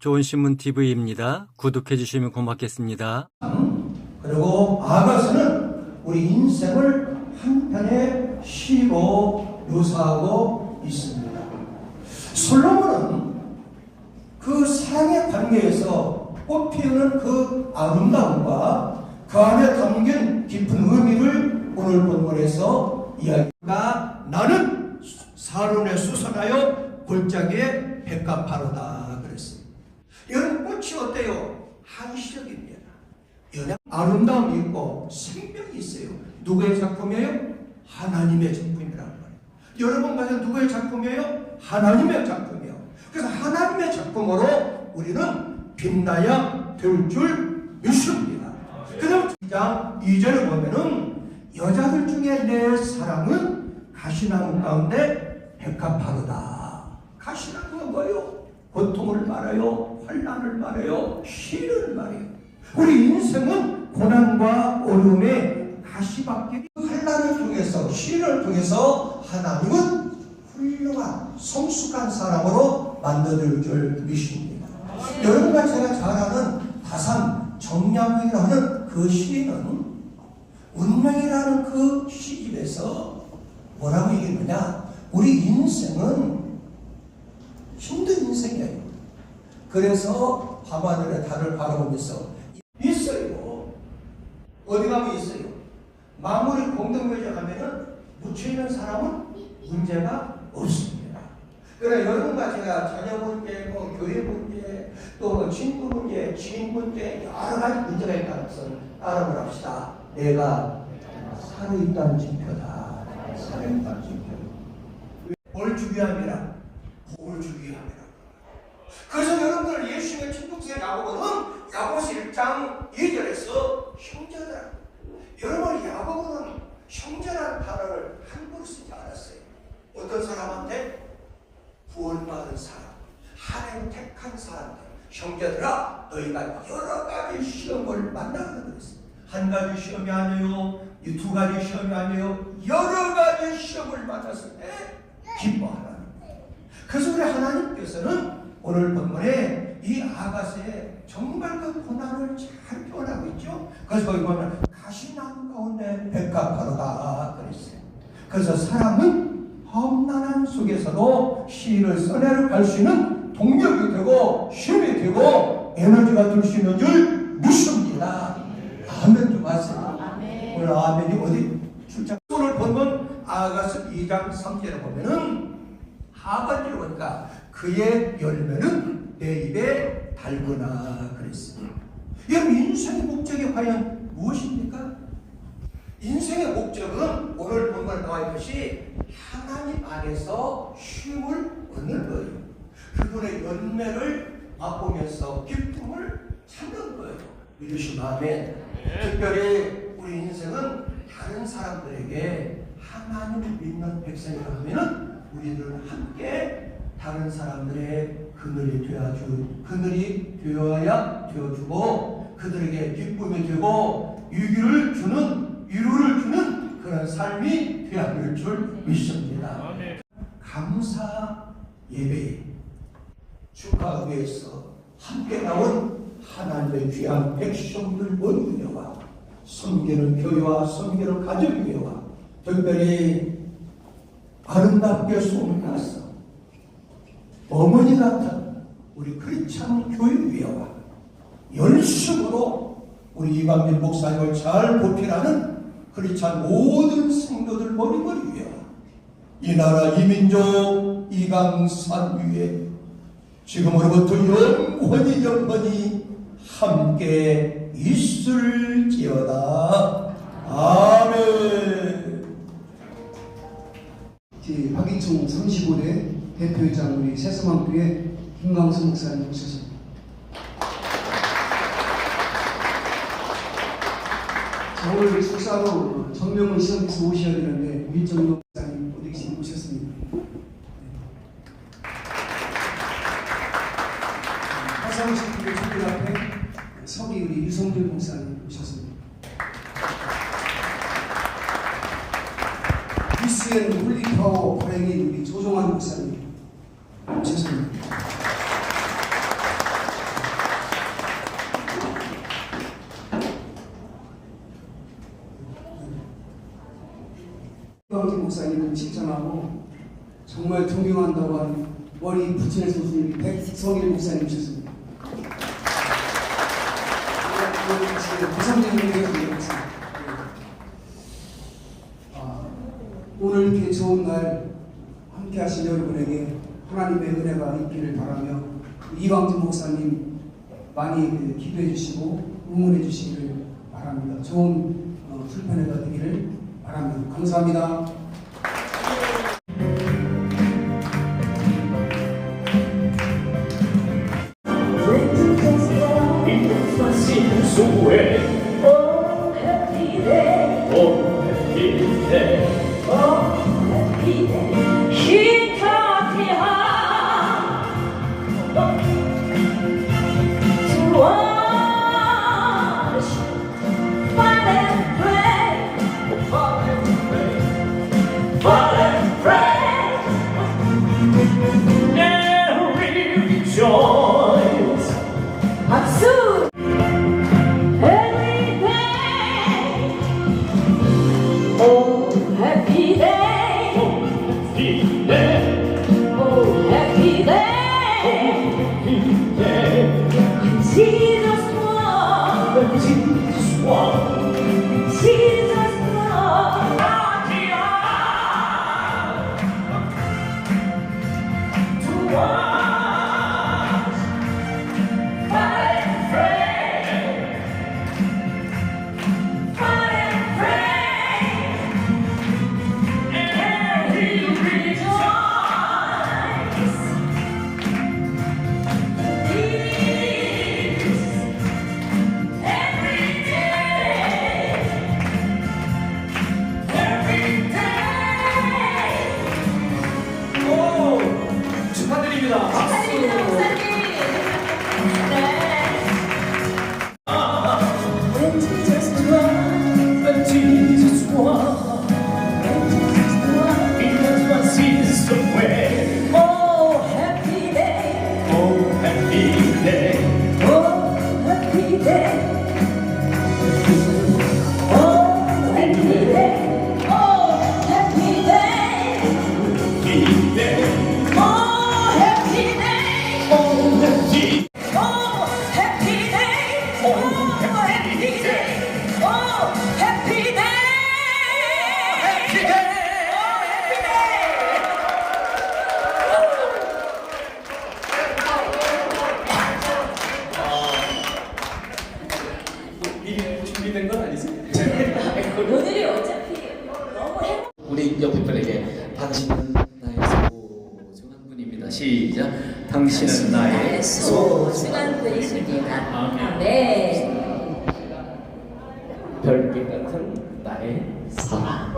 좋은 신문 TV입니다. 구독해 주시면 고맙겠습니다. 그리고 아가서는 우리 인생을 한편의 시로 묘사하고 있습니다. 솔로몬은 그 사랑의 관계에서 꽃피우는 그 아름다움과 그 안에 담긴 깊은 의미를 오늘 본문에서 이야기가 나는 사론에 수선하여 골짜기에 백합화로다 그랬어요. 여러분 꽃이 어때요? 한시적입니다. 연약 아름다움이 있고 생명이 있어요. 누구의 작품이에요? 하나님의 작품이라는 거예요. 여러분 과연 누구의 작품이에요? 하나님의 작품이에요. 그래서 하나님의 작품으로 우리는 빛나야 될 줄 믿습니다. 그다음 2장 2절에 보면은 여자들 중에 내 사랑은 가시나무 가운데 백합화로다. 가시나무가 뭐예요? 고통을 말해요. 환난을 말해요. 시련을 말해요. 우리 인생은 고난과 어려움의 가시밭길, 환난을 통해서 시련을 통해서 하나님은 훌륭한 성숙한 사람으로 만들어줄 줄 믿습니다. 여러분과 제가 잘 아는 다산 정약용이라는 그 시인은 운명이라는 그 시집에서 뭐라고 얘기했느냐? 우리 인생은 힘든 인생이에요. 그래서 밤하늘에 달을 바라보면서 있어요. 어디 가면 있어요. 마무리 공동묘지 가면은 묻혀있는 사람은 문제가 없습니다. 그래 여러분과 제가 자녀 문제, 뭐 교회 문제, 또 친구 문제, 지인 문제 여러 가지 문제가 있다는 것을 따라을 합시다. 내가 살아있다는 증표다. 살아있다는 증표. 뭘 주기함이라? 복을 주기함이라. 그래서 여러분들 예수님의 친동생 야고보는 야고보서 1장 2절에서 형제라. 여러분 야고보는 형제라는 단어를 함부로 쓰지 않았어요. 어떤 사람한테? 구원받은 사람, 하나님 택한 사람들, 형제들아 너희가 여러 가지 시험을 만나는 그랬어요. 한 가지 시험이 아니에요. 이 두 가지 시험이 아니에요. 여러 가지 시험을 만났을 때 기뻐하라는 거예요. 그래서 우리 하나님께서는 오늘 본문에 이 아가서에 정말 그 고난을 잘 표현하고 있죠. 그래서 거기 보면 가시나무 가운데 백합화로다 그랬어요. 그래서 사람은 험난한 속에서도 시를 써내려 갈 수 있는 동력이 되고 힘이 되고 에너지가 될 수 있는 줄 믿습니다. 아멘 좀 하세요. 오늘 아멘이 어디 출장 오늘 본문 아가서 2장 3절에 보면은 하반절에 보니까 그의 열매는 내 입에 달구나 그랬어요. 여러분 인생의 목적이 과연 무엇입니까? 인생의 목적은 오늘 본문에 나와 있듯이 하나님 안에서 쉼을 얻는 거예요. 그분의 열매를 맛보면서 기쁨을 찾는 거예요. 믿으시면 아멘. 특별히 우리 인생은 다른 사람들에게 하나님을 믿는 백성이라 하면은 우리들은 함께 다른 사람들의 그늘이 되어야 되어주고 그들에게 기쁨이 되고 위로를 주는 그런 삶이 되어야 될 줄 믿습니다. 감사 예배 축하 의회에서 함께 나온 하나님의 귀한 백성들 모두와 섬기는 교회와 섬기는 가정교회와 특별히 아름답게 소문나서 어머니 같은 우리 크리스찬 교회와 열심으로 우리 이광민 목사님을 잘 보필하는 크리스찬 모든 성도들 머리머리 위에 이 나라 이 민족 이강산 위에 지금으로부터 영원히 함께 있을지어다. 아멘. 박이총 35대 대표이장 우리 새서망교회 김광수 목사님 오셨습니다. 오늘 축사로 정명훈 시험에서 오셔야 되는데 밀정도 목사님 어디 계시면 오셨습니다. 화상식 교회 총회 앞에 서기 우리 유성준 목사님 오셨습니다. BCN 홀리파워 발행인 우리 조종환 목사님 오셨습니다. 목사님을 칭찬하고 정말 존경한다고 하는 머리 붙이는 선수님이 백성일 목사님이셨습니다. 부산적인 얘기였습니다. 오늘 이렇게 좋은 날 함께 하신 여러분에게 하나님의 은혜가 있기를 바라며 이광진 목사님 많이 기도해 주시고 응원해 주시기를 바랍니다. 좋은 출판회가 되기를 바랍니다. 감사합니다. Oh, happy day. Oh, happy day. Oh, happy day. 힘차게 to wash, fight and pray, fight and pray, fight and pray, and we rejoice. 박수. Oh, happy day. Oh, happy day. Oh, happy day. Happy day. Jesus won. Jesus won. Jesus won. To watch, fight and pray, fight and pray. 축하드립니다. 축하드립니다, 목사님. When Jesus won, when Jesus won, when Jesus won, He was my sins away. Oh, happy day. Oh, happy day. Oh, happy day. Oh, happy day. Oh, happy day. Happy day. Oh, happy day. Oh, happy. Oh, happy day. Oh, happy day. Oh, happy day. Happy day. Oh, happy day. 미리 준비된 건 아니세요? 오늘이 어차피 너무 행복. 우리 옆에 분에게 당신은 나의 소중한 분입니다. 시작. 당신은 나의 소중한 분이십니다. 네. 별빛 같은 나의 사랑.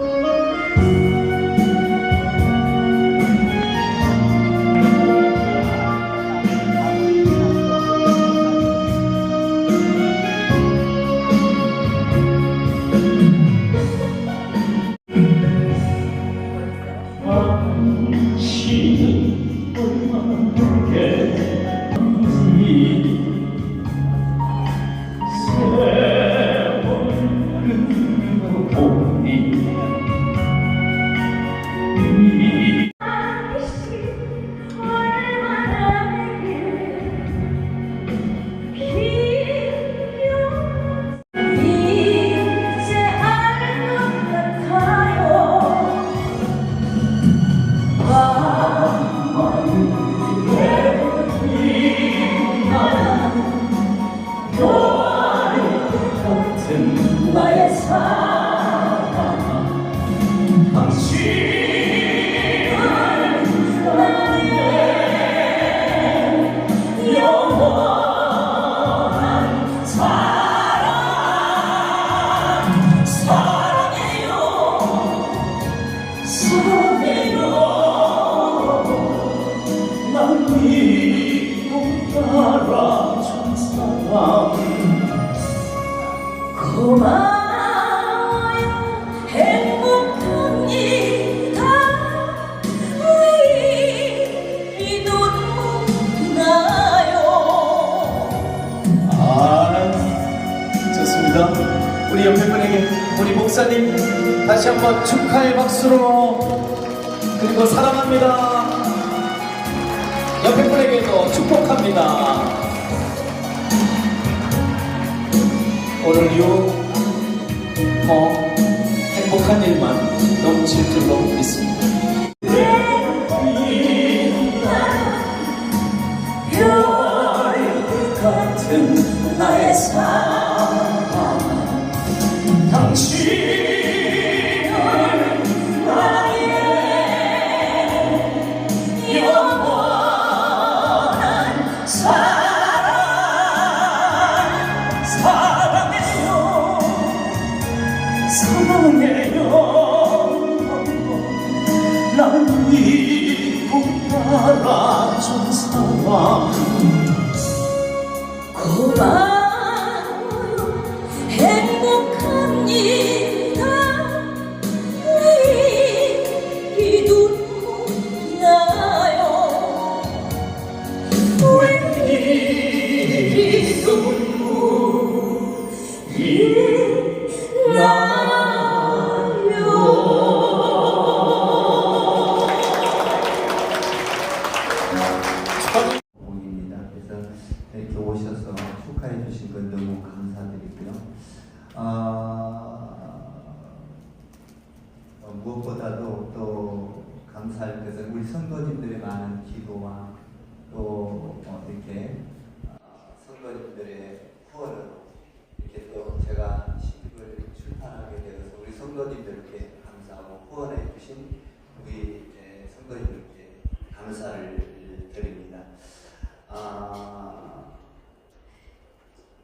나의 사랑 나의 영원한 사랑 사랑해요 사랑해요 난 믿고 따라준 사랑 고마워요 행복합니다 왜 이 눈물 나요 좋습니다. 우리 옆에 분에게 우리 목사님 다시 한번 축하의 박수로 그리고 사랑합니다. 옆에 분에게도 축복합니다. 오늘 이후 행복한 일만 넘칠 줄로 믿습니다. 별 같은 나의 사랑 당신을 나의 영원한 사랑 사랑해요 사랑해요 날 믿고 따라준 사랑 고마워요 행복합니다 왜 눈물 나요 왜 눈물이 나요 입니다. 그래서 이렇게 오셔서 축하해 주신 건 너무 감사드리고요. 무엇보다도 또 감사할 것은 우리 성도님들의 많은 기도와 또 이렇게 성도님들의 후원으로 이렇게 또 제가 시집을 출판하게 되어서 우리 성도님들께 감사하고 후원해 주신 우리 성도님들께 감사를 드립니다.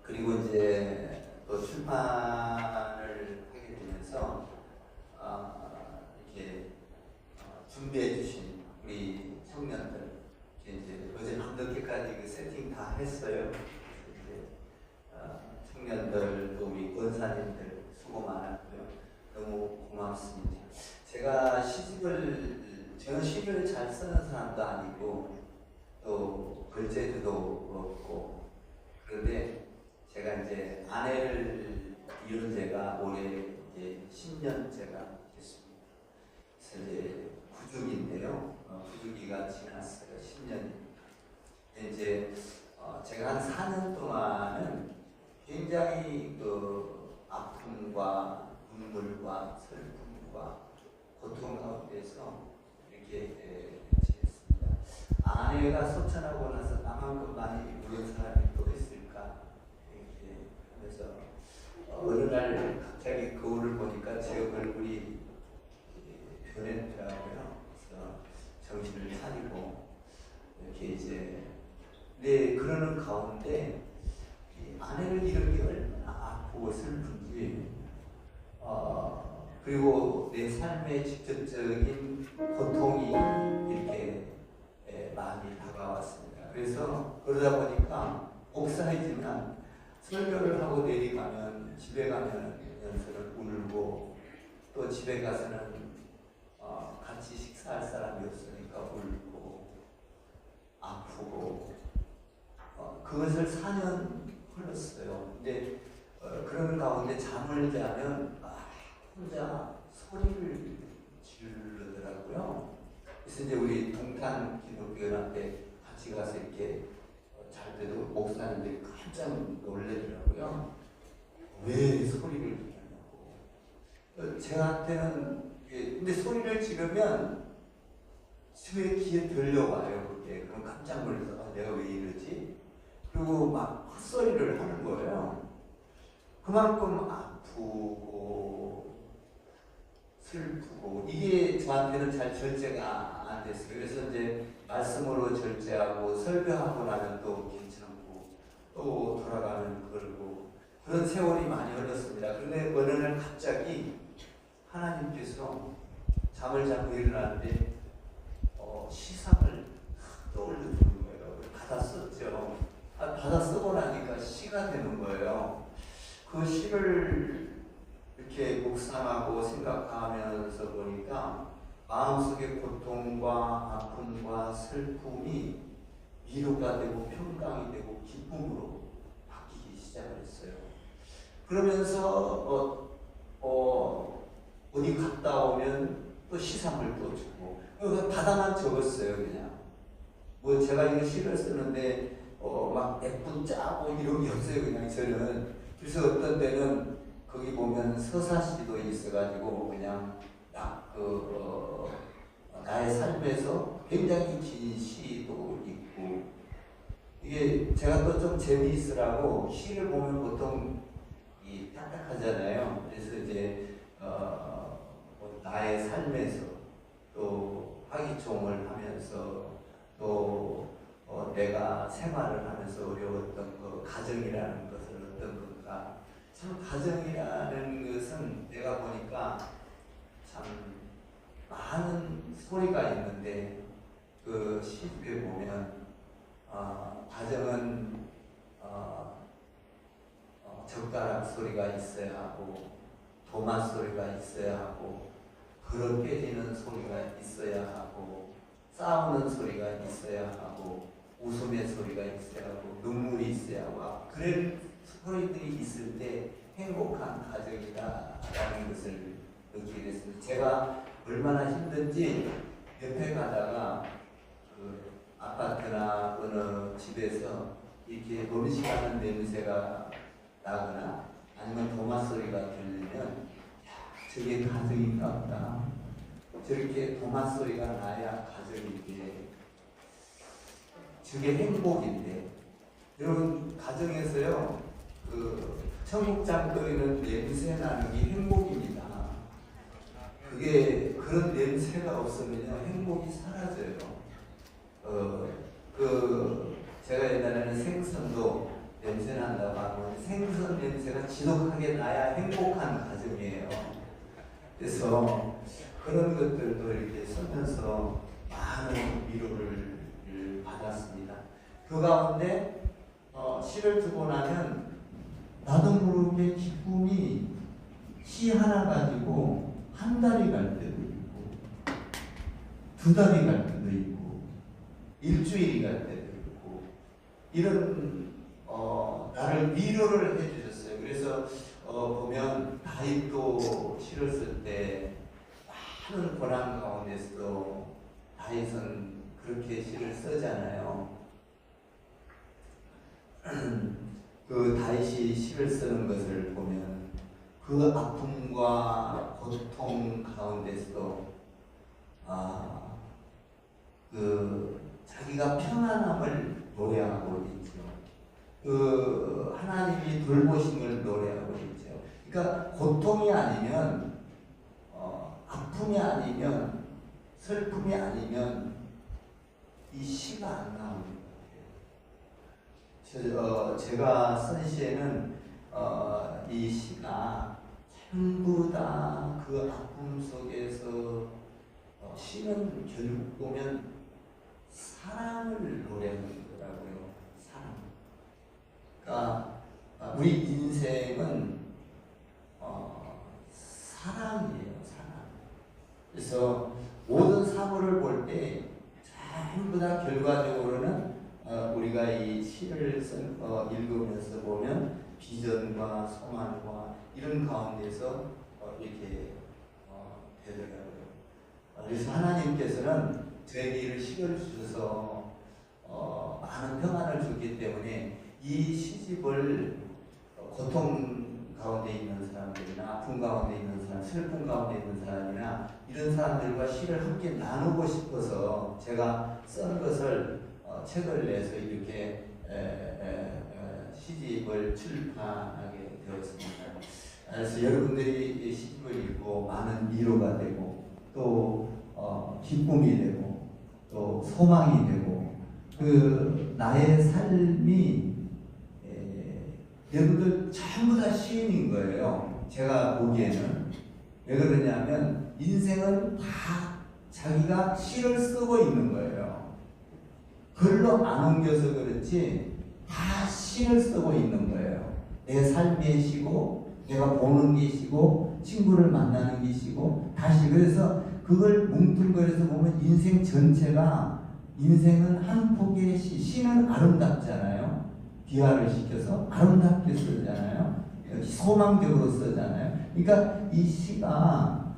그리고 이제 또 출판을 하게 되면서 이렇게 준비해 주신 우리 청년들 이제 어제 밤늦게까지 그 세팅 다 했어요. 이제 청년들 또 우리 권사님들 수고 많았고요. 너무 고맙습니다. 제가 저는 시를 잘 쓰는 사람도 아니고 또 글재주도 없고 그런데 제가 이제 아내를 이룬 지가 올해 이제 10년째가 됐습니다. 그래서 이제 구주기인데요. 구주기가 지났어요. 10년입니다. 이제 제가 한 4년 동안은 굉장히 그 아픔과 눈물과 슬픔과 고통 가운데서 이렇게 지냈습니다. 아내가 소천하고 나서 나만큼 많이 울은 사람이 또 있을까 이렇게 하면서 어느 날 갑자기 거울을 보니까 제 얼굴이 변했더라고요. 그래서 정신을 차리고 이렇게 이제 그러는 가운데 아내를 잃은 게 얼마나 아프고 슬픈지 그리고 내 삶의 직접적인 고통이 이렇게 마음이 다가왔습니다. 그래서 그러다 보니까 목사이지만 설교를 하고 내려가면 집에 가면 연설을 울고 또 집에 가서는 같이 식사할 사람이 없으니까 울고 아프고 그것을 4년 흘렀어요. 근데 그런 가운데 잠을 자면 혼자 소리를 지르더라고요. 그래서 이제 우리 동탄 기독교연합회 같이 가서 이렇게 잘 때도 목사님들이 깜짝 놀래더라고요. 왜 소리를 지르냐고. 저한테는 근데 소리를 지르면 제 귀에 들려와요. 그게 그럼 깜짝 놀라서 내가 왜 이러지? 그리고 막 헛소리를 하는 거예요. 그만큼 아프고 슬프고 이게 저한테는 잘 절제가 안 됐어요. 그래서 이제 말씀으로 절제하고 설교하고 나면 또 괜찮고 또 돌아가는 그러고 그런 세월이 많이 흘렀습니다. 그런데 어느 날 갑자기 하나님께서 잠을 자고 일어났는데 시상을 떠올려주는 거예요. 받아 썼죠. 받아 쓰고 나니까 시가 되는 거예요. 그 시를 이렇게 묵상하고 생각하면서 보니까 마음속의 고통과 아픔과 슬픔이 위로가 되고 평강이 되고 기쁨으로 바뀌기 시작을 했어요. 그러면서 어디 갔다 오면 또 시상을 또 주고 그래서 바다만 적었어요. 그냥 뭐 제가 이거 시를 쓰는데 막 예쁜 짜고 이런 게 없어요. 그냥 저는 그래서 어떤 때는 거기 보면 서사시도 있어가지고 그냥 나의 삶에서 굉장히 긴 시도 있고 이게 제가 또 좀 재미있으라고 시를 보면 보통 이 딱딱하잖아요. 그래서 이제 뭐 나의 삶에서 또 화기총을 하면서 또 내가 생활을 하면서 어려웠던 그 가정이라는 것을 어떤 건가 참 가정이라는 것은 내가 보니까 참 많은 소리가 있는데 그 시집에 보면 가정은 젓가락 소리가 있어야 하고 도마 소리가 있어야 하고 그릇 깨지는 소리가 있어야 하고 싸우는 소리가 있어야 하고 웃음의 소리가 있어야 하고 눈물이 있어야 하고 그런 소리들이 있을 때 행복한 가정이다라는 것을 느끼게 됐습니다. 제가 얼마나 힘든지 옆에 가다가 그 아파트나 어느 집에서 이렇게 음식하는 냄새가 나거나 아니면 도마 소리가 들리면 저게 가정인가 보다. 저렇게 도마 소리가 나야 가정인데 저게 행복인데 여러분 가정에서요 그 청국장 끓이는 냄새 나는 게 행복입니다. 그게 그런 냄새가 없으면요 행복이 사라져요. 제가 옛날에는 생선도 냄새 난다고 하면 생선 냄새가 지독하게 나야 행복한 가정이에요. 그래서 그런 것들도 이렇게 쓰면서 많은 위로를 받았습니다. 그 가운데 시를 쓰고 나면 나도 모르게 기쁨이 시 하나 가지고 한 달이 갈 때도 있고 두 달이 갈 때도 있고 일주일이 갈 때도 있고 이런 나를 위로를 해주셨어요. 그래서 보면 다윗도 시를 쓸 때 많은 고난 가운데서도 다윗은 그렇게 시를 쓰잖아요. 그 다윗이 시를 쓰는 것을 보면 그 아픔과 고통 가운데서도 자기가 평안함을 노래하고 있죠. 그 하나님이 돌보심을 노래하고 있죠. 그러니까 고통이 아니면 아픔이 아니면 슬픔이 아니면 이 시가 안 나오는 것 같아요. 제가 쓴 시에는 이 시가 전부 다 그 아픔 속에서 시는 결국 보면 사랑을 노래하는 거라고요. 사랑. 그러니까 우리 인생은 사랑이에요. 사랑. 그래서 모든 사물을 볼 때 전부 다 결과적으로는 우리가 이 시를 읽으면서 보면 비전과 소망과 이런 가운데서 이렇게 되더라고요. 그래서 하나님께서는 저에게 시를 주셔서 많은 평안을 줬기 때문에 이 시집을 고통 가운데 있는 사람들이나 아픔 가운데 있는 사람, 슬픔 가운데 있는 사람이나 이런 사람들과 시를 함께 나누고 싶어서 제가 쓴 것을 책을 내서 이렇게 시집을 출판하게 되었습니다. 그래서 여러분들이 이 시집을 읽고 많은 위로가 되고 또 기쁨이 되고 또 소망이 되고 그 나의 삶이 여러분들 전부 다 시인인 거예요. 제가 보기에는. 왜 그러냐면 인생은 다 자기가 시를 쓰고 있는 거예요. 글로 안 옮겨서 그렇지 다 시를 쓰고 있는 거예요. 내 삶의 시고 내가 보는 게 시고 친구를 만나는 게 시고 다시 그래서 그걸 뭉뚱그려서 보면 인생 전체가 인생은 한 폭의 시는 아름답잖아요. 비화를 시켜서 아름답게 쓰잖아요. 소망적으로 쓰잖아요. 그러니까 이 시가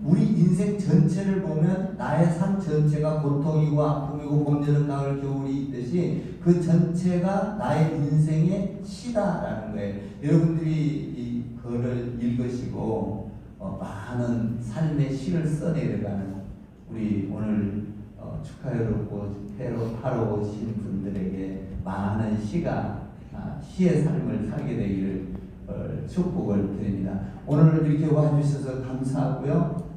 우리 인생 전체를 보면 나의 삶 전체가 고통이고 아픔이고 봄, 여름, 가을, 겨울이 있듯이 그 전체가 나의 인생의 시다라는 거예요. 여러분들이 이 글을 읽으시고 많은 삶의 시를 써내려가는 우리 오늘 축하회로 하러 오신 분들에게 많은 시의 삶을 살게 되기를 축복을 드립니다. 오늘 이렇게 와주셔서 감사하고요.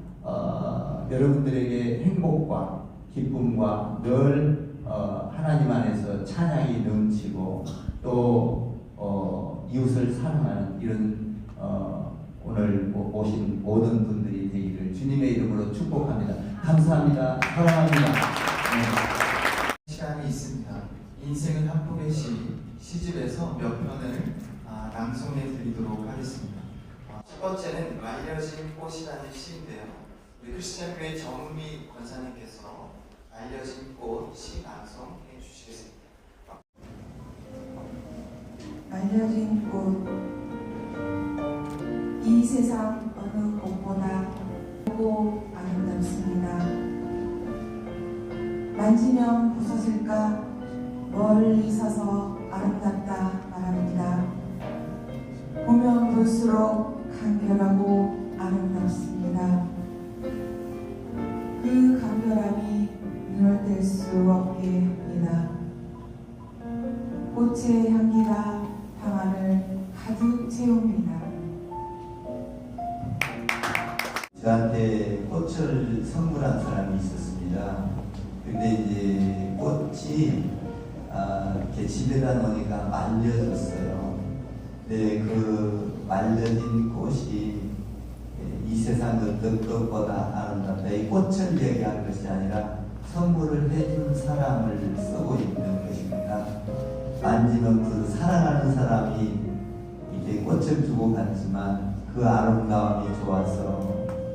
여러분들에게 행복과 기쁨과 늘 하나님 안에서 찬양이 넘치고 또 이웃을 사랑하는 이런 오늘 오신 모든 분들이 되기를 주님의 이름으로 축복합니다. 감사합니다. 사랑합니다. 시간이 있습니다. 인생은 한 폭의 시집에서 몇 편을 낭송해 드리도록 하겠습니다. 첫 번째는 말려진 꽃이라는 시인데요. 우리 크리스찬교회 정미 권사님께서 말려진 꽃 시 낭송해 주시겠습니다. 말려진 꽃, 이 세상 어느 꽃보다 고 아름답습니다. 만지면 부서질까 멀리 서서 아름답다 말합니다. 보면 볼수록 간결하고 아름답습니다. 그 간결함이 눈을 뗄 수 없게 합니다. 꽃의 향기가 방 안을 가득 채웁니다. 저한테 꽃을 선물한 사람이 있었습니다. 근데 이제 꽃이 이렇게 집에다 놓으니까 말려졌어요. 근데 그 말려진 꽃이 이 세상 어떤 것보다 아름답다. 이 꽃을 얘기하는 것이 아니라 선물을 해준 사람을 쓰고 있는 것입니다. 만지면 그 사랑하는 사람이 이렇게 꽃을 주고 갔지만 그 아름다움이 좋아서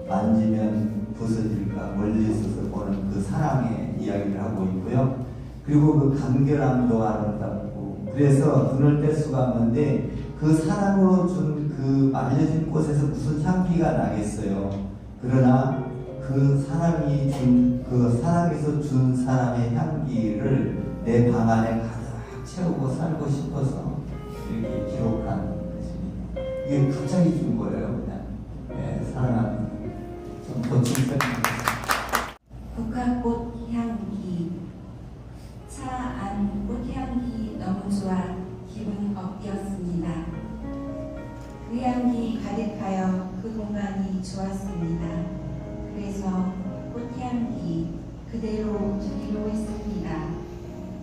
만지면 부서질까 멀리 서서 보는 그 사랑의 이야기를 하고 있고요. 그리고 그 간결함도 아름답고 그래서 눈을 뗄 수가 없는데 그 사랑으로 준 그 말려진 꽃에서 무슨 향기가 나겠어요. 그러나 그 사람이 그 사랑에서 준 사람의 향기를 내 방 안에 가득 채우고 살고 싶어서 이렇게 기록한 것입니다. 이게 갑자기 준 거예요. 그냥 사랑합니다. 좀 더 칭찬드립니다. 국화꽃 향기, 차 안 꽃향기 너무 좋아 기분 업되었습니다. 그 향기 가득하여 그 공간이 좋았습니다. 그래서 꽃향기 그대로 두기로 했습니다.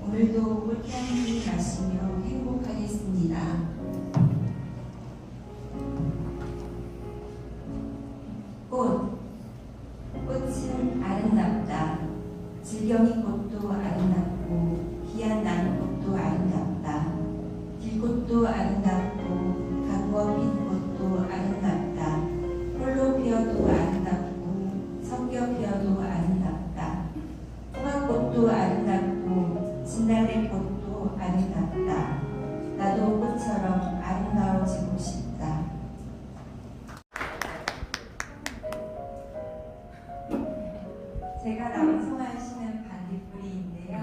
오늘도 꽃향기 마시며 행복하겠습니다. 꽃은 아름답다. 질경이 꽃도 아름답고 귀한 나무꽃도 아름답다. 길꽃도 아름답고 가꾸어 핀 꽃도 아름답다. 홀로 피어도 아름답고 섞여 피어도 아름답다. 홍합꽃도 아름답고 진달래꽃도 아름답다. 나도 꽃처럼 아름다워지고 싶다. 제가 낭송한 시는 반딧불이인데요.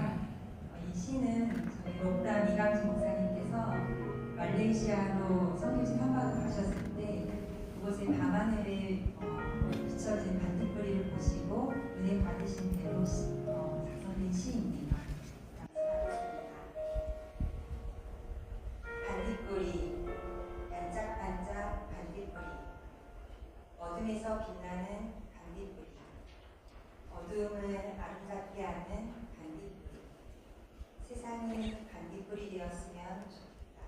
이 시는 저희 록담 이강진 목사님께서 말레이시아로 선교지 탐방을 가셨을 때 그곳에 밤하늘에 비춰진 반딧불이를 보시고 은혜 받으신 대로 작성된 시입니다. 반딧불이 반짝반짝 반딧불이 어둠에서 빛나는 반딧불이 어두움을 아름답게 하는 반딧불이 세상이 반딧불이 되었으면 좋겠다.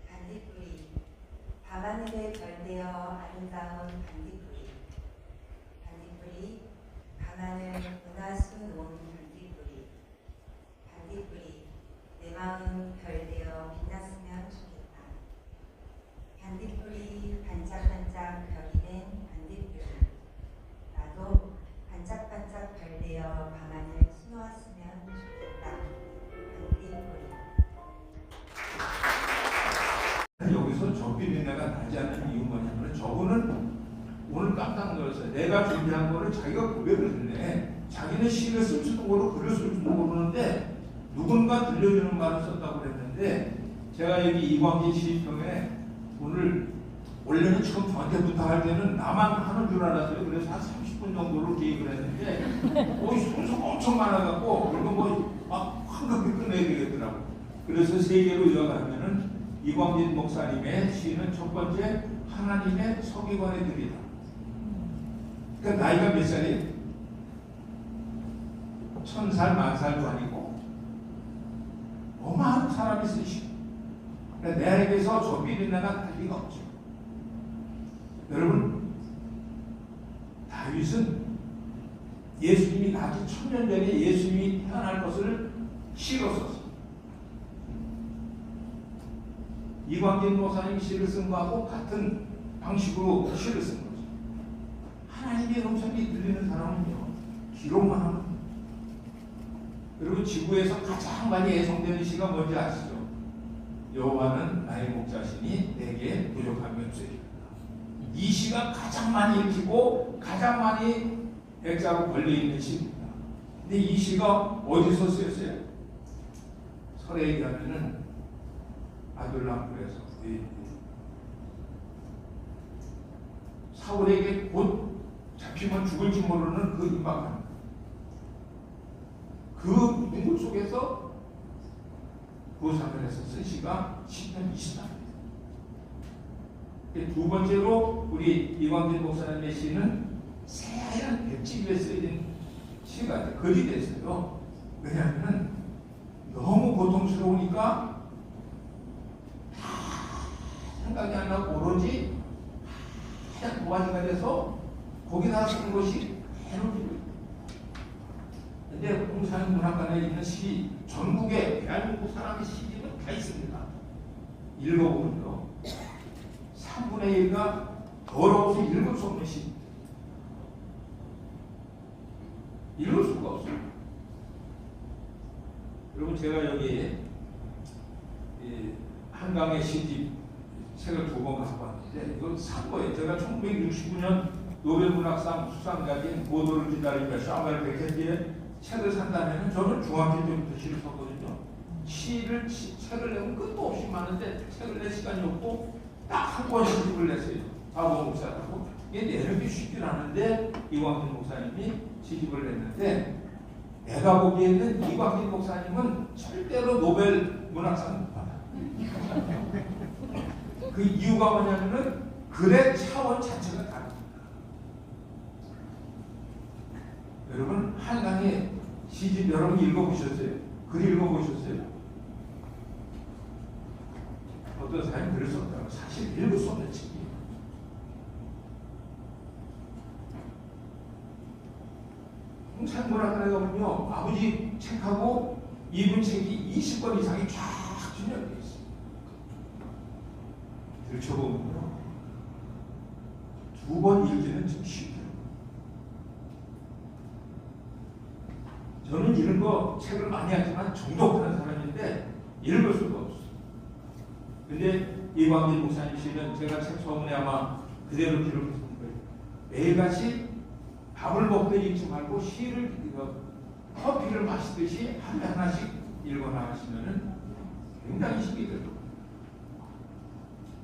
반딧불이 밤하늘에 별되어 아름다운 반딧불이 반딧불이 밤하늘 은하수 놓은 반딧불이 반딧불이 내 마음 별되어 빛났으면 좋겠다. 반딧불이 반짝반짝 별이 된 반딧불이 나도 반짝반짝 별되어 밤하늘 수놓았으면 좋겠다. 반딧불이 여기서 적비린내가 나지 않는 이유 뭐냐면 저분은 오늘 깜짝 놀랐어요. 내가 준비한 거를 자기가 고백을 했네. 자기는 시를 쓸 줄도 모르고 글을 쓸 줄도 모르는데 누군가 들려주는 말을 썼다고 그랬는데, 제가 여기 이광진 시평에 오늘 원래는 처음 저한테 부탁할 때는 나만 하는 줄 알았어요. 그래서 한 30분 정도로 기획을 했는데 순서가 엄청 많아갖고 그리고 막 황급히 끝내야 되겠더라고. 그래서 세 개로 이어가면은 이광진 목사님의 시는 첫 번째, 하나님의 서기관의 들이다. 그러니까 나이가 몇 살이에요? 1000살, 10,000살도 아니고 어마한 사람이 쓰시고, 그러니까 내에게서 저 비린내가 날 리가 없죠. 여러분, 다윗은 예수님이 나기 1000년 전에 예수님이 태어날 것을 시로 썼어요. 이광진 목사님이 시를 쓴 거하고 같은 방식으로 시를 쓴 거죠. 하나님의 음성이 들리는 사람은요, 기록만 하는 거예요. 그리고 지구에서 가장 많이 애송되는 시가 뭔지 아시죠? 여호와는 나의 목자시니 내게 부족함이 없으리라. 이 시가 가장 많이 읽히고 가장 많이 액자로 걸려있는 시입니다. 근데 이 시가 어디서 쓰였어요? 설에 얘기하면은 아둘람굴에서 사울에게 곧 잡히면 죽을지 모르는 그 임박함, 그 눈물 속에서 구상을 해서 쓴 시가 시편 24입니다. 두 번째로 우리 이광진 목사님의 시는 새하얀 백지 위에 쓰여진 시가 글이 됐어요. 왜냐하면 너무 고통스러우니까 생각이 안 나고 오로지 하얀 도화지가 돼서 거기다 쓰는 것이 해놓기로. 근데 홍산 문학관에 있는 시, 전국에 대한민국 사람의 시집은 다 있습니다. 읽어보면요, 3분의 1가 더러워서 읽을 수 없는 시. 읽을 수가 없어요. 여러분, 제가 여기에 한강의 시집 책을 2권 갖고 왔는데 이걸 산 거예요. 제가 1969년 노벨문학상 수상자인 보도를 기다리며 샤멜 베켓의 책을 산다면 저는 중학교 때부터 시를 썼거든요. 책을 내면 끝도 없이 많은데 책을 낼 시간이 없고 딱 한 권 시집을 냈어요. 박원 목사라고. 이게 내려기 쉽지 않은데 이광진 목사님이 시집을 냈는데, 내가 보기에는 이광진 목사님은 절대로 노벨 문학상 못 받아요. 그 이유가 뭐냐면은 글의 차원 자체가 다릅니다. 여러분, 한강의 시집 여러분 읽어보셨어요? 글 읽어보셨어요? 어떤 사람이 글을 썼다고 사실 읽을 수 없는 책이에요. 홍찬문학관에 가면요, 아버지 책하고 이분 책이 20권 이상이 쫙 진열되어 있어요. 들춰보면요, 2번 읽기는 좀 쉽더라고요. 저는 이런 거 책을 많이 하지만 정독하는 사람인데 읽을 수가 없어요. 근데 이광진 목사님 씨는 제가 책 서문에 아마 그대로 기록했을 거예요. 매일같이 밥을 먹고 읽지 말고 시를, 커피를 마시듯이 하루에 하나씩 읽어 나가시면은 굉장히 힘이 들어요.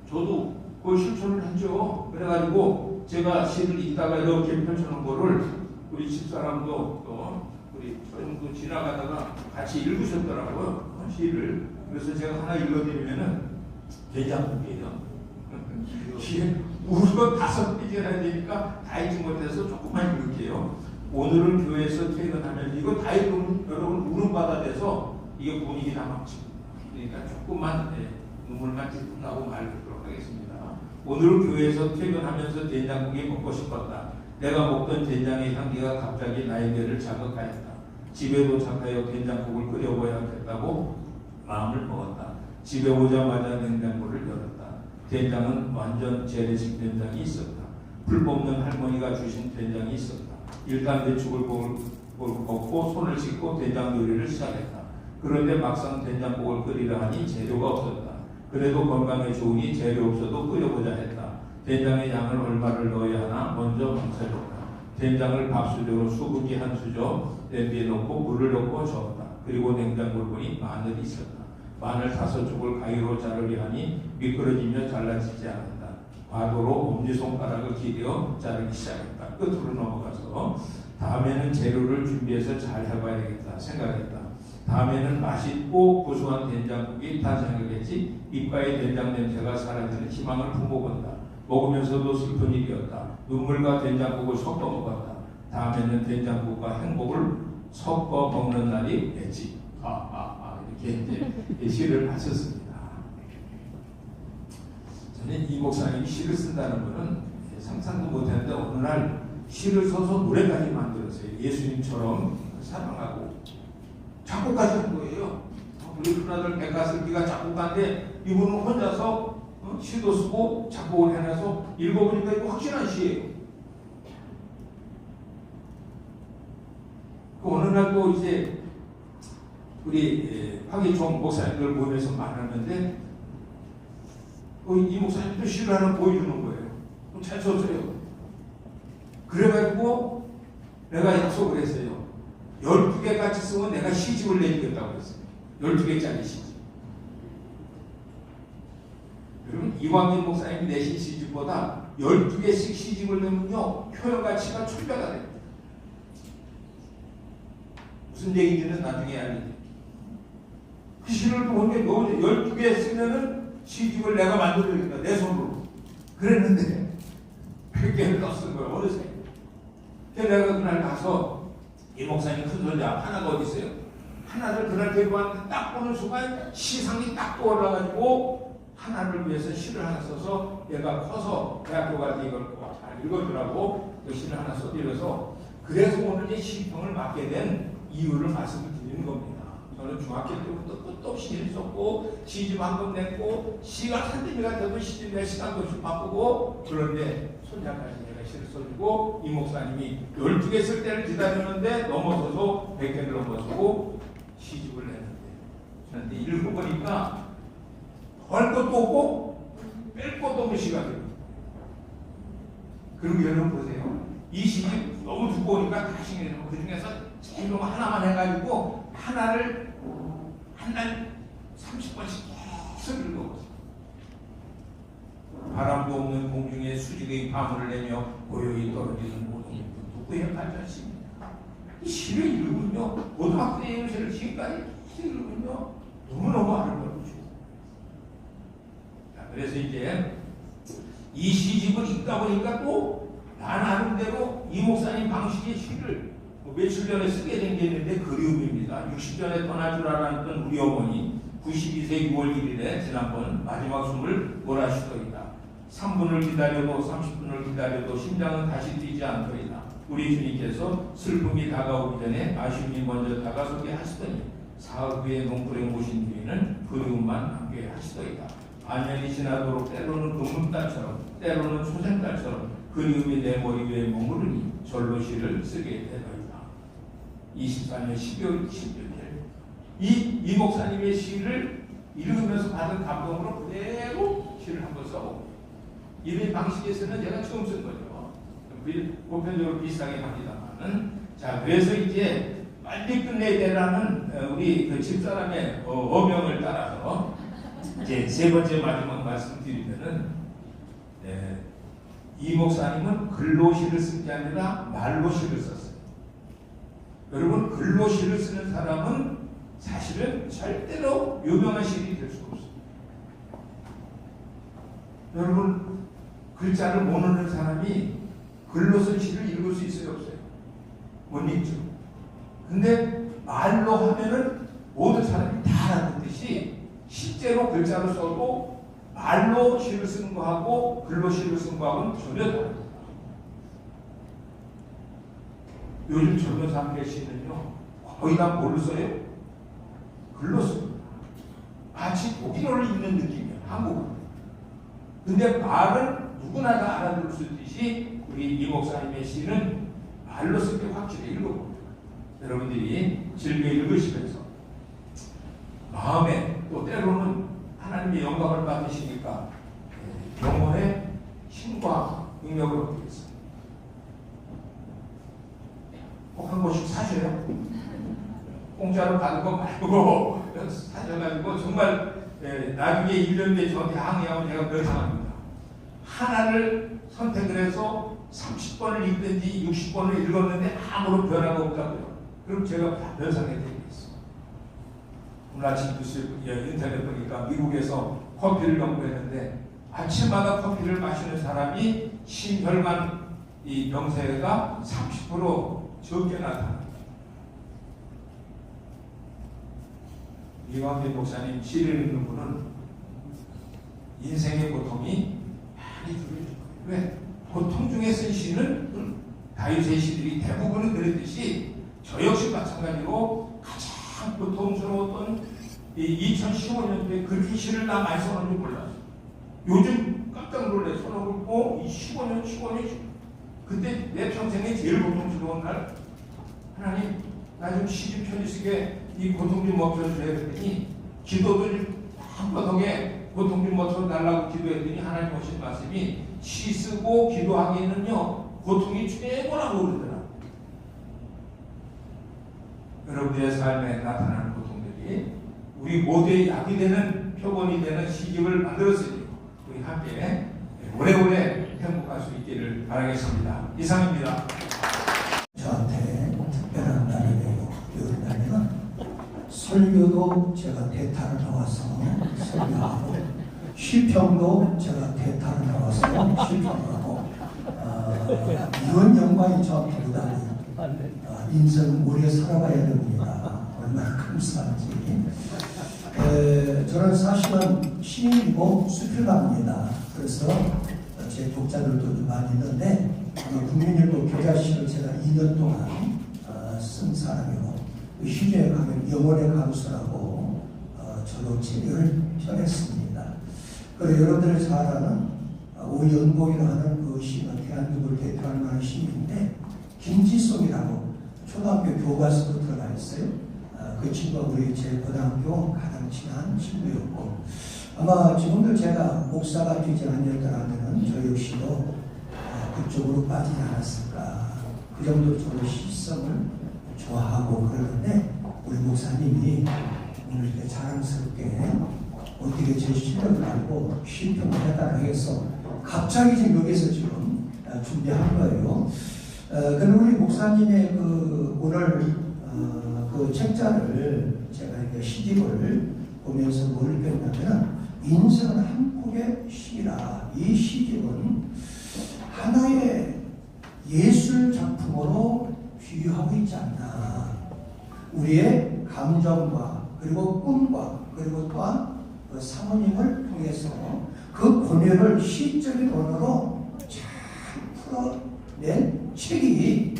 저도 그걸 실천을 했죠. 그래가지고 제가 시를 읽다가 이렇게 펼쳐놓은 거를 우리 집사람도 또 우리 좀 지나가다가 같이 읽으셨더라고요. 시를. 그래서 제가 하나 읽어드리면은 대장국이에요. 우리가 5페이지가 해야 되니까 다 읽지 못해서 조금만 읽을게요. 오늘은 교회에서 퇴근하면, 이거 다 읽으면 여러분 울음바다 돼서 이게 분위기 다 망칩니다. 그러니까 조금만 눈물만 찔끔 나고 말도록 하겠습니다. 오늘은 교회에서 퇴근하면서 된장국이 먹고 싶었다. 내가 먹던 된장의 향기가 갑자기 나의 뇌를 자극하였다. 집에 도착하여 된장국을 끓여봐야겠다고 마음을 먹었다. 집에 오자마자 냉장고를 열었다. 된장은 완전 재래식 된장이 있었다. 불 뽑는 할머니가 주신 된장이 있었다. 일단 대축을 걷고 손을 씻고 된장 요리를 시작했다. 그런데 막상 된장국을 끓이려 하니 재료가 없었다. 그래도 건강에 좋으니 재료 없어도 끓여보자 했다. 된장의 양을 얼마를 넣어야 하나 먼저 검사해보라. 된장을 밥수저로 수북이 한 수저 냄비에 넣고 물을 넣고 저었다. 그리고 냉장고를 보니 마늘이 있었다. 마늘 5쪽을 가위로 자르려 하니 미끄러지며 잘라지지 않았다. 과도로 엄지손가락을 기대어 자르기 시작했다. 끝으로 넘어가서 다음에는 재료를 준비해서 잘 해봐야겠다 생각했다. 다음에는 맛있고 고소한 된장국이 탄생하겠지. 입가에 된장 냄새가 사라지는 희망을 품어본다. 먹으면서도 슬픈 일이었다. 눈물과 된장국을 섞어 먹었다. 다음에는 된장국과 행복을 섞어 먹는 날이 됐지. 이렇게 이제 시를 마쳤습니다. 저는 이 목사님이 시를 쓴다는 것은 상상도 못했는데 어느 날 시를 써서 노래까지 만들었어요. 예수님처럼 사랑하고 작곡까지 한 거예요. 우리 큰아들 백가슬기가 작곡가인데 이분은 혼자서 시도 쓰고 작곡을 해놔서 읽어보니까 이거 확실한 시예요. 그 어느 날 또 이제 우리 황희종 목사님들 모임에서 만났는데 이 목사님도 시를 하나 보여주는 거예요. 잘 썼어요. 그래가지고 내가 약속을 했어요. 12개 같이 쓰면 내가 시집을 내주겠다고 했어요. 12개짜리 시집. 여러분 이광민 목사님이 내신 시집보다 12개씩 시집을 내면요 표현 가치가 1000배가 됩니다. 무슨 얘기인지는 나중에 알려드릴게요. 그 시를 보는데 12개 쓰면은 시집을 내가 만들어야겠다. 내 손으로. 그랬는데 100개를 넣었은 거예요. 어느새. 그래서 내가 그날 가서 이 목사님 큰 손자 하나가 어디 있어요? 하나를 그날 데리고 왔는데 딱 보는 순간 시상이 딱 떠올라가지고 하나를 위해서 시를 하나 써서 얘가 커서 대학교 갈 때 이걸 꼭 잘 읽어주라고 그 시를 하나 써드려서 그래서 오늘 이 시평을 맡게 된 이유를 말씀을 드리는 겁니다. 저는 중학교 때부터 끝도 없이 시를 썼고 시집 한 번 냈고 시가 한대미가 돼도 시집 낼 시간도 없이 바쁘고 그런데 손자까지 내가 시를 써주고 이 목사님이 12개 쓸 때를 기다렸는데 넘어서서 100개를 넘어서고 시집을 냈는데 그런데 읽어보니까 할 것도 없고 뺄 것도 없는 시가 돼요. 그리고 여러분 보세요. 이 시집 너무 두꺼우니까 다시 내는 그 중에서 제일 하나만 해가지고 하나를 한 달 30번씩 계속 읽어보세요. 바람도 없는 공중에 수직의 파문을 내며 고요히 떨어지는 모든 누구의 발자취입니다. 이 시를 읽으면요 고등학교 때 시를 지금까지 읽으면요 너무너무 아름다우죠. 그래서 이제 이 시집을 읽다 보니까 또 난 나름대로 이 목사님 방식의 시를 며칠 전에 쓰게 된 게 있는데 그리움입니다. 60전에 떠날 줄 알았던 우리 어머니 92세 6월 1일에 지난번 마지막 숨을 몰아쉬더이다. 3분을 기다려도 30분을 기다려도 심장은 다시 뛰지 않더이다. 우리 주님께서 슬픔이 다가오기 전에 아쉬움이 먼저 다가서게 하시더니 사흘 후에 농불에 모신 뒤에는 그리움만 남게 하시더이다. 반년이 지나도록 때로는 금금달처럼 때로는 초생달처럼 그리움이 내 머리 위에 머무르니 절로 시를 쓰게 되더이다. 24년 12월 16일 이 목사님의 시를 읽으면서 받은 감동으로 그대로 시를 한번 써보고 이런 방식에서는 제가 처음 쓴 거죠. 보편적으로 비슷하게 합니다만은 자 그래서 이제 빨리 끝내야 되라는 우리 그 집사람의 어명을 따라서 이제 세 번째 마지막 말씀드리면은 이 목사님은 글로 시를 쓴 게 아니라 말로 시를 썼어요. 여러분 글로 시를 쓰는 사람은 사실은 절대로 유명한 시인이 될 수가 없어요. 여러분 글자를 모르는 사람이 글로 쓴 시를 읽을 수 있어요 없어요? 못 읽죠. 근데 말로 하면은 모든 사람이 다 알아듣듯이 실제로 글자로 써도 말로 시를 쓰는 거하고 글로 시를 쓰는 거하고는 전혀 다릅니다. 요즘 젊은 사람들의 시는요 거의 다 뭘로 써요? 글로 씁니다. 마치 독일어를 읽는 느낌이에요. 한국어. 근데 말은 누구나 다 알아들을 수 있듯이 우리 이 목사님의 시는 말로 쓸 때 확실히 읽어봅니다. 여러분들이 즐겨 읽으시면서 마음에 또 때로는 하나님의 영광을 받으시니까 영혼에 힘과 능력을 얻기 위해서 꼭 한 권씩 사셔요. 공짜로 받은 거 말고 사셔가지고 정말 나중에 1년 뒤에 저한테 항의하면 제가 멸상합니다. 하나를 선택을 해서 30번을 읽든지 60번을 읽었는데 아무런 변화가 없다고요. 그럼 제가 멸상에 되겠어. 오늘 아침 뉴스 인터넷 보니까 미국에서 커피를 연구했는데 아침마다 커피를 마시는 사람이 심혈관 이 명세가 30% 적게 나타납니다. 이광민 목사님 시를 읽는 분은 인생의 고통이 많이 줄여져요. 왜? 고통 중에 쓴 시는 다윗의 시들이 대부분은 그랬듯이 저 역시 마찬가지로 가장 고통스러웠던 이 2015년도에 그렇게 시를 나 많이 써놓은 줄 몰랐어요. 요즘 깜짝 놀래 써놓고 이 15년 그때 내 평생에 제일 고통스러운 날 하나님 나 좀 시집 편히 쓰게 이 고통 좀 멈춰주세요 했더니 기도도 한바닥에 고통 좀 멈춰달라고 기도했더니 하나님 오신 말씀이 시 쓰고 기도하기에는요 고통이 최고라고 그러더라고요. 여러분들의 삶에 나타나는 고통들이 우리 모두의 약이 되는 표본이 되는 시집을 만들었으니 우리 함께 오래오래 행복할 수 있기를 바라겠습니다. 이상입니다. 저한테 특별한 날이네요. 이 날에는 설교도 제가 대타를 나와서 설교하고 시평도 제가 대타를 나와서 시평하고 이런 영광이 저한테 부담이 인생 오래 살아가야 됩니다. 얼마나 감사한지. 저는 사실은 시인이고 수필가입니다. 그래서 제 독자들도 좀 많이 있는데 국민일보 교자시를 제가 2년 동안 쓴 사람이고 시주에 가면 영혼의 강수라고 저도 책을 펴냈습니다. 그리고 여러분들이 잘 아는 오연복이라는 그 시는 대한민국을 대표할 만한 시인인데 김지송이라고 초등학교 교과서도 들어가 있어요. 그 친구가 우리 제 고등학교 가장 친한 친구였고 아마 지금도 제가 목사가 되지 않았더라면 저 역시도 그쪽으로 빠지지 않았을까. 그 정도로 저도 시성을 좋아하고 그러는데 우리 목사님이 오늘 이렇게 자랑스럽게 어떻게 제 실력을 알고 시평을 해달라고 해서 갑자기 지금 여기서 지금 준비한 거예요. 근데 우리 목사님의 그 오늘 그 책자를 제가 이렇게 시집을 보면서 뭘 느꼈냐면 인생은 한 폭의 시라. 이 시집은 하나의 예술 작품으로 비유하고 있지 않나. 우리의 감정과 그리고 꿈과 그리고 또한 그 사모님을 통해서 그 고뇌를 시적인 언어로 잘 풀어낸 책이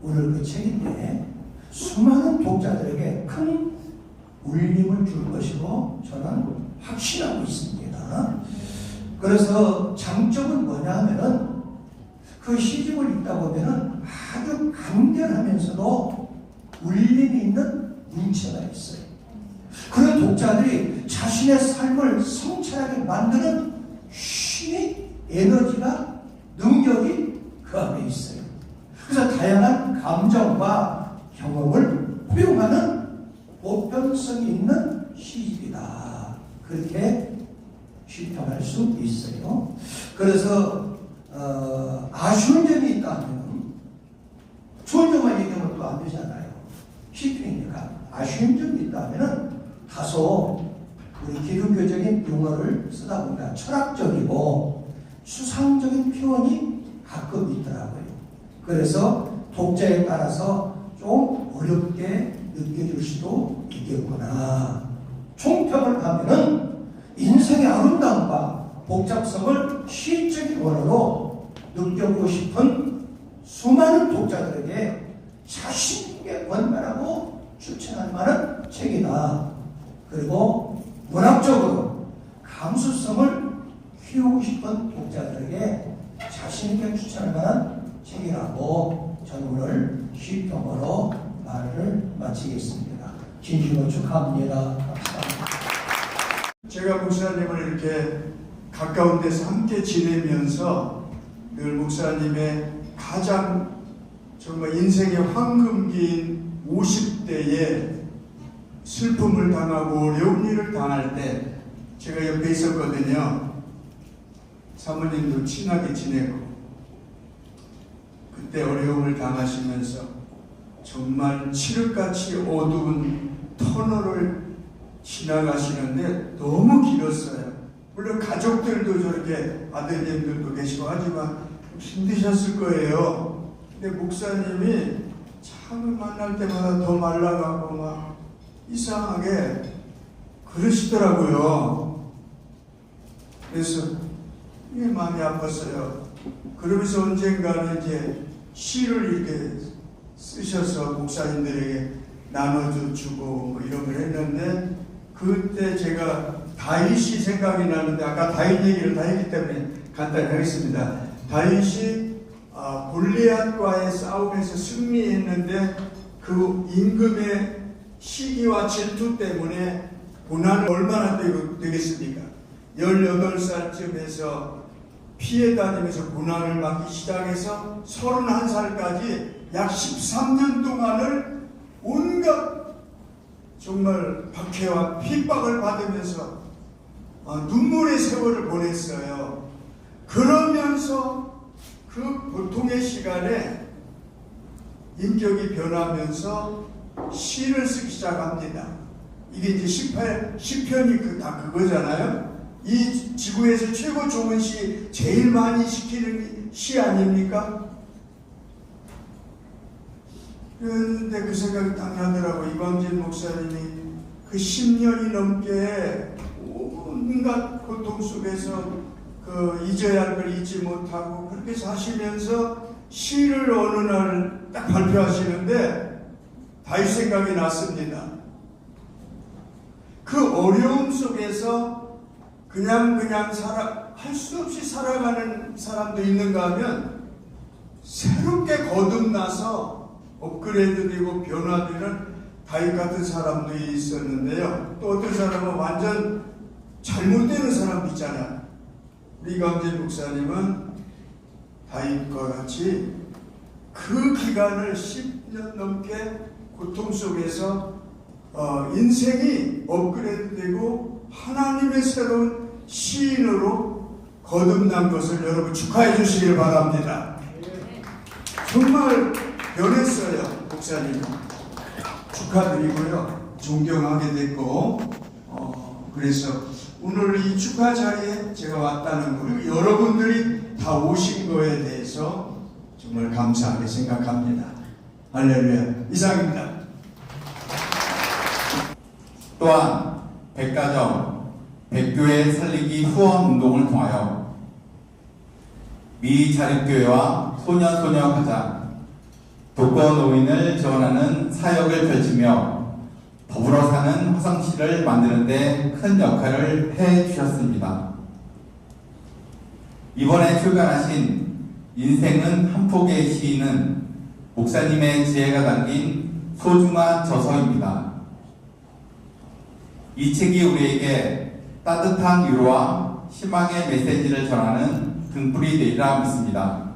오늘 그 책인데 수많은 독자들에게 큰 울림을 줄 것이고 저는 확신하고 있습니다. 그래서 장점은 뭐냐 하면은 그 시집을 읽다 보면은 아주 간결하면서도 울림이 있는 문체가 있어요. 그런 독자들이 자신의 삶을 성찰하게 만드는 힘이, 에너지가, 능력이 그 안에 있어요. 그래서 다양한 감정과 경험을 포용하는 보편성이 있는 시집이다. 그렇게 시평할 수 있어요. 그래서 아쉬운 점이 있다면 좋은 점만 얘기하면 또 안 되잖아요. 시평이니까 아쉬운 점이 있다면 다소 우리 기독교적인 용어를 쓰다 보니까 철학적이고 추상적인 표현이 가끔 있더라고요. 그래서 독자에 따라서 좀 어렵게 느껴질 수도 있겠구나. 총평을 하면은 인생의 아름다움과 복잡성을 시적인 언어로 느껴보고 싶은 수많은 독자들에게 자신 있게 권면하고 추천할 만한 책이다. 그리고 문학적으로 감수성을 키우고 싶은 독자들에게 자신 있게 추천할 만한 책이라고 저는 오늘 시평으로 말을 마치겠습니다. 진심으로 축하합니다. 감사합니다. 제가 목사님을 이렇게 가까운 데서 함께 지내면서 늘 목사님의 가장 정말 인생의 황금기인 50대에 슬픔을 당하고 어려운 일을 당할 때 제가 옆에 있었거든요. 사모님도 친하게 지내고 그때 어려움을 당하시면서 정말 칠흑같이 어두운 터널을 지나가시는데 너무 길었어요. 물론 가족들도 저렇게 아드님들도 계시고 하지만 힘드셨을 거예요. 근데 목사님이 참 만날 때마다 더 말라가고 막 이상하게 그러시더라고요. 그래서 이게 마음이 아팠어요. 그러면서 언젠가는 이제 시를 이렇게 쓰셔서 목사님들에게 나눠주고 뭐 이런 걸 했는데 그때 제가 다윗이 생각이 나는데 아까 다윗 얘기를 다 했기 때문에 간단히 하겠습니다. 다윗이 골리앗과의 싸움에서 승리했는데 그 임금의 시기와 질투 때문에 고난을 얼마나 되겠습니까? 18살쯤에서 피해 다니면서 고난을 받기 시작해서 31살까지 약 13년 동안을 온갖 정말 박해와 핍박을 받으면서 눈물의 세월을 보냈어요. 그러면서 그 보통의 시간에 인격이 변하면서 시를 쓰기 시작합니다. 이게 이제 10편이 다 그거잖아요. 이 지구에서 최고 좋은 시, 제일 많이 시키는 시 아닙니까? 그런데 그 생각이 딱 나더라고요. 이광진 목사님이 그 10년이 넘게 온갖 고통 속에서 그 잊어야 할 걸 잊지 못하고 그렇게 사시면서 시를 어느 날 딱 발표하시는데 다윗 생각이 났습니다. 그 어려움 속에서 그냥 할 수 없이 살아가는 사람도 있는가 하면 새롭게 거듭나서 업그레이드되고 변화되는 다윗 같은 사람들이 있었는데요. 또 어떤 사람은 완전 잘못되는 사람도 있잖아요. 우리 이광진 목사님은 다윗과 같이 그 기간을 10년 넘게 고통 속에서 인생이 업그레이드되고 하나님의 새로운 시인으로 거듭난 것을 여러분 축하해 주시길 바랍니다. 정말 변했어요, 목사님. 축하드리고요. 존경하게 됐고, 그래서 오늘 이 축하 자리에 제가 왔다는 거, 그리고 여러분들이 다 오신 거에 대해서 정말 감사하게 생각합니다. 할렐루야. 이상입니다. 또한 백가정, 백교회 살리기 후원 운동을 통하여 미자립교회와 소년소녀 가장, 독거노인을 지원하는 사역을 펼치며 더불어 사는 화성시를 만드는 데 큰 역할을 해주셨습니다. 이번에 출간하신 인생은 한 폭의 시인은 목사님의 지혜가 담긴 소중한 저서입니다. 이 책이 우리에게 따뜻한 위로와 희망의 메시지를 전하는 등불이 되리라 믿습니다.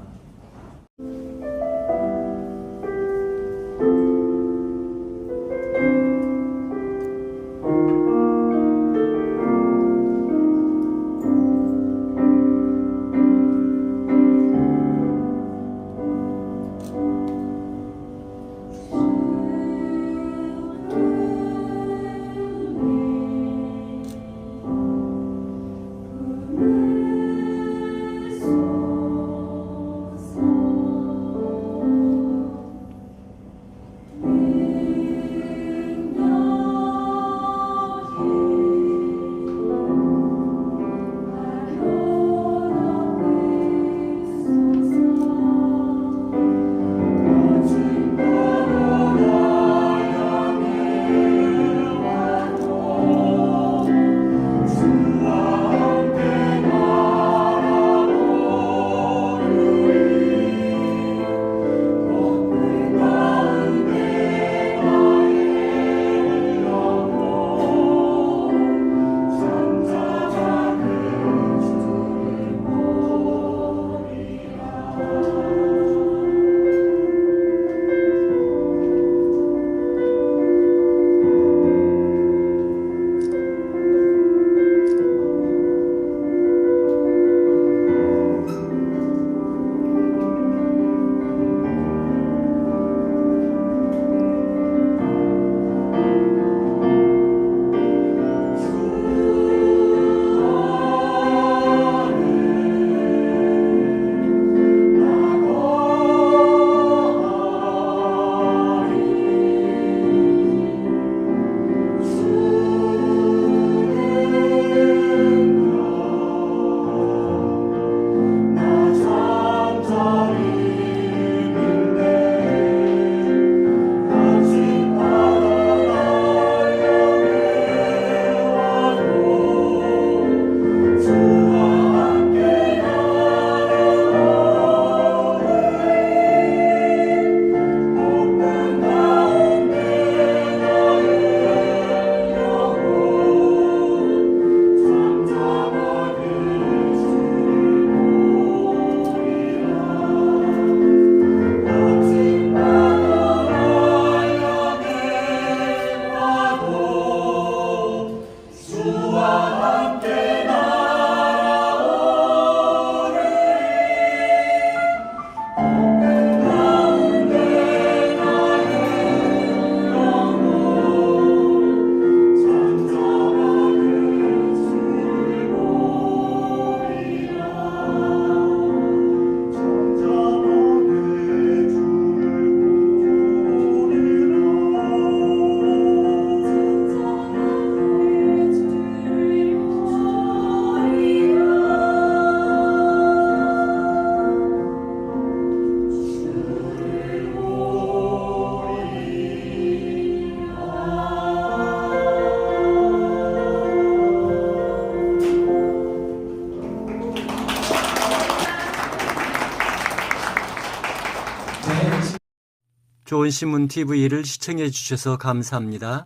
좋은 신문 TV를 시청해 주셔서 감사합니다.